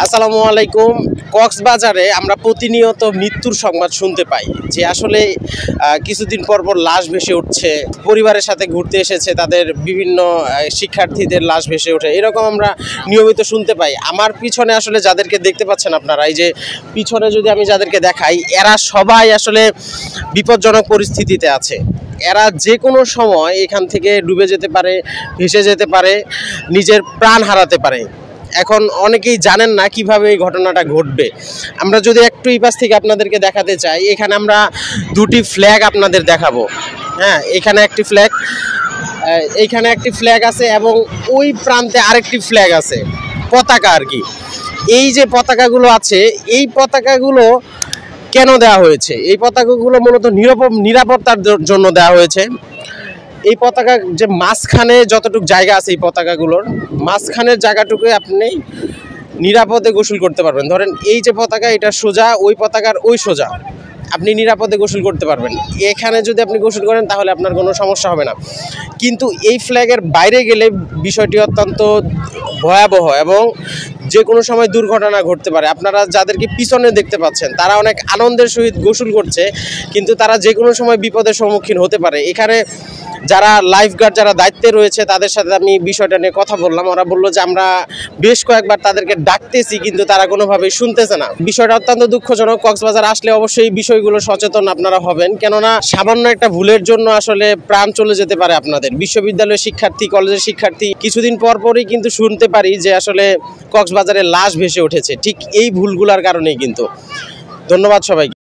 আসসালামু আলাইকুম। কক্সবাজারে আমরা প্রতিনিয়ত মৃত্যুর সংবাদ শুনতে পাই যে আসলে কিছুদিন পর পর লাশ ভেসে উঠছে, পরিবারের সাথে ঘুরতে এসেছে তাদের বিভিন্ন শিক্ষার্থীদের লাশ ভেসে ওঠে, এরকম আমরা নিয়মিত শুনতে পাই। আমার পিছনে আসলে যাদেরকে দেখতে পাচ্ছেন আপনারা, এই যে পিছনে যদি আমি যাদেরকে দেখাই, এরা সবাই আসলে বিপজ্জনক পরিস্থিতিতে আছে। এরা যে কোনো সময় এখান থেকে ডুবে যেতে পারে, ভেসে যেতে পারে, নিজের প্রাণ হারাতে পারে। এখন অনেকেই জানেন না কিভাবে এই ঘটনাটা ঘটবে। আমরা যদি একটু এই পাশ থেকে আপনাদেরকে দেখাতে চাই, এখানে আমরা দুটি ফ্ল্যাগ আপনাদের দেখাবো। হ্যাঁ, এখানে একটি ফ্ল্যাগ, এইখানে একটি ফ্ল্যাগ আছে এবং ওই প্রান্তে আরেকটি ফ্ল্যাগ আছে, পতাকা আর কি। এই যে পতাকাগুলো আছে, এই পতাকাগুলো কেন দেওয়া হয়েছে? এই পতাকাগুলো মূলত নিরাপত্তার জন্য দেওয়া হয়েছে। এই পতাকা যে মাঝখানে যতটুকু জায়গা আছে, এই পতাকাগুলোর মাঝখানের জায়গাটুকুই আপনি নিরাপদে গোসল করতে পারবেন। ধরেন এই যে পতাকা, এটা সোজা, ওই পতাকার ওই সোজা, আপনি নিরাপদে গোসল করতে পারবেন। এখানে যদি আপনি গোসল করেন তাহলে আপনার কোনো সমস্যা হবে না। কিন্তু এই ফ্ল্যাগের বাইরে গেলে বিষয়টি অত্যন্ত ভয়াবহ এবং যে কোনো সময় দুর্ঘটনা ঘটতে পারে। আপনারা যাদেরকে পিছনে দেখতে পাচ্ছেন তারা অনেক আনন্দের সহিত গোসল করছে, কিন্তু তারা যে কোনো সময় বিপদের সম্মুখীন হতে পারে। এখানে যারা লাইফগার্ড, যারা দায়িত্বে রয়েছে, তাদের সাথে আমি বিষয়টা নিয়ে কথা বললাম। ওরা বললো যে আমরা বেশ কয়েকবার তাদেরকে ডাকতেছি, কিন্তু তারা কোনোভাবেই শুনতেছে না। বিষয়টা অত্যন্ত দুঃখজনক। কক্সবাজার আসলে অবশ্যই এই বিষয়গুলো সচেতন আপনারা হবেন, কেননা সামান্য একটা ভুলের জন্য আসলে প্রাণ চলে যেতে পারে আপনাদের। বিশ্ববিদ্যালয়ের শিক্ষার্থী, কলেজের শিক্ষার্থী, কিছুদিন পরই কিন্তু শুনতে পারি যে আসলে কক্সবাজারে লাশ ভেসে উঠেছে, ঠিক এই ভুলগুলোর কারণেই কিন্তু। ধন্যবাদ সবাইকে।